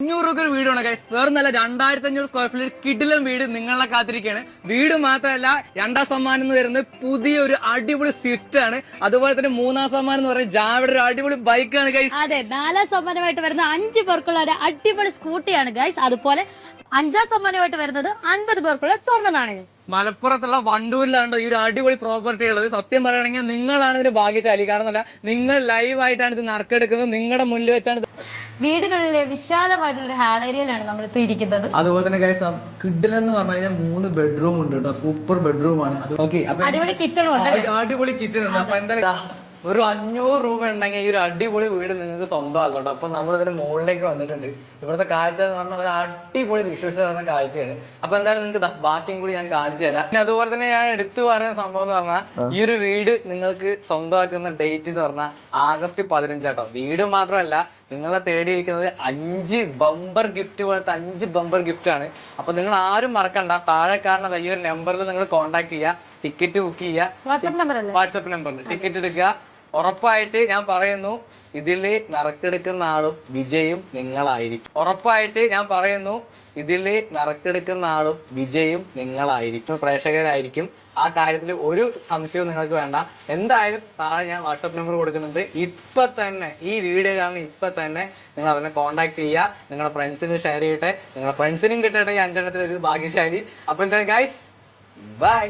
500 രൂപ വീടാണ് ഗൈസ്. വേറെ നല്ല 2500 സ്ക്വയർ ഫീറ്റ് കിടിലം വീട് നിങ്ങളെ കാത്തിരിക്കുകയാണ്. വീട് മാത്രമല്ല, രണ്ടാം സമ്മാനം എന്ന് വരുന്നത് പുതിയൊരു അടിപൊളി സ്വിഫ്റ്റ് ആണ്. അതുപോലെ തന്നെ മൂന്നാം സമ്മാനം എന്ന് പറയുന്നത് ജാവയുടെ ഒരു അടിപൊളി ബൈക്കാണ് ഗൈസ്. അതെ, 4ാം സമ്മാനമായിട്ട് വരുന്ന 5 പേർക്കുള്ള ഒരു അടിപൊളി സ്കൂട്ടിയാണ് ഗൈസ്. അതുപോലെ 5ാം സമ്മാനമായിട്ട് വരുന്നത് 50 പേർക്കുള്ള സ്വർണ്ണ നാണയം. മലപ്പുറത്തുള്ള വണ്ടൂരിലാണ് ഈ ഒരു അടിപൊളി പ്രോപ്പർട്ടി ഉള്ളത്. സത്യം പറയുകയാണെങ്കിൽ നിങ്ങളാണ് ഇതിന് ഭാഗ്യശാലി. കാരണം അല്ല, നിങ്ങൾ ലൈവായിട്ടാണ് ഇത് നറുക്കെടുക്കുന്നത്. നിങ്ങളുടെ മുന്നിൽ വെച്ചാണ് വീടിനുള്ളിലെ വിശാലമായിട്ടുള്ള ഹാൾ ഏരിയയിലാണ് നമ്മളിപ്പോ ഇരിക്കുന്നത്. അതുപോലെ തന്നെ ഗൈസ് കിഡിലെന്ന് പറഞ്ഞു കഴിഞ്ഞാൽ 3 ബെഡ്റൂം ഉണ്ട് കേട്ടോ. സൂപ്പർ ബെഡ്റൂം ആണ്. അടിപൊളി കിച്ചണും ഉണ്ട്. അടിപൊളി കിച്ചൺ ഉണ്ട്. അപ്പൊ എന്തായാലും ഒരു 500 രൂപ ഉണ്ടെങ്കിൽ ഈ ഒരു അടിപൊളി വീട് നിങ്ങൾക്ക് സ്വന്തമാക്കട്ടോ. അപ്പൊ നമ്മൾ ഇതിന്റെ മുകളിലേക്ക് വന്നിട്ടുണ്ട്. ഇവിടുത്തെ കാഴ്ച എന്ന് പറഞ്ഞാൽ ഒരു അടിപൊളി വിഷ്വൽസ് പറഞ്ഞ കാഴ്ചയാണ്. അപ്പൊ എന്തായാലും നിങ്ങൾക്ക് ബാക്കിയും കൂടി ഞാൻ കാണിച്ചു തരാം. പിന്നെ അതുപോലെ തന്നെ ഞാൻ എടുത്തു പറയുന്ന സംഭവം എന്ന് പറഞ്ഞാൽ, ഈ ഒരു വീട് നിങ്ങൾക്ക് സ്വന്തമാക്കുന്ന ഡേറ്റ് എന്ന് പറഞ്ഞാൽ August 15 കേട്ടോ. വീട് മാത്രമല്ല, നിങ്ങളെ തേടിയിരിക്കുന്നത് 5 ബമ്പർ ഗിഫ്റ്റ് പോലത്തെ 5 ബമ്പർ ഗിഫ്റ്റ് ആണ്. അപ്പൊ നിങ്ങൾ ആരും മറക്കണ്ട, താഴെ കാണുന്ന ഈ ഒരു നമ്പറിൽ നിങ്ങൾ കോൺടാക്ട് ചെയ്യുക, ടിക്കറ്റ് ബുക്ക് ചെയ്യുക. വാട്സപ്പ് നമ്പറിൽ ടിക്കറ്റ് എടുക്കുക. ഉറപ്പായിട്ട് ഞാൻ പറയുന്നു, ഇതില് നറുക്കെടുക്കുന്ന ആളും വിജയും നിങ്ങളായിരിക്കും. ഉറപ്പായിട്ട് ഞാൻ പറയുന്നു, ഇതില് നറുക്കെടുക്കുന്ന ആളും വിജയും നിങ്ങളായിരിക്കും, പ്രേക്ഷകരായിരിക്കും. ആ കാര്യത്തിൽ ഒരു സംശയവും നിങ്ങൾക്ക് വേണ്ട. എന്തായാലും താഴെ ഞാൻ വാട്സപ്പ് നമ്പർ കൊടുക്കുന്നുണ്ട്. ഇപ്പൊ തന്നെ ഈ വീഡിയോ കാണുന്ന ഇപ്പൊ തന്നെ നിങ്ങൾ അതിനെ കോൺടാക്ട് ചെയ്യുക. നിങ്ങളുടെ ഫ്രണ്ട്സിന് ഷെയർ ചെയ്യട്ടെ. നിങ്ങളുടെ ഫ്രണ്ട്സിനും കിട്ടട്ടെ ഈ 5 എണ്ണത്തിൽ ഒരു ഭാഗ്യശാലി. അപ്പൊ എന്തായാലും ഗൈസ്, ബൈ.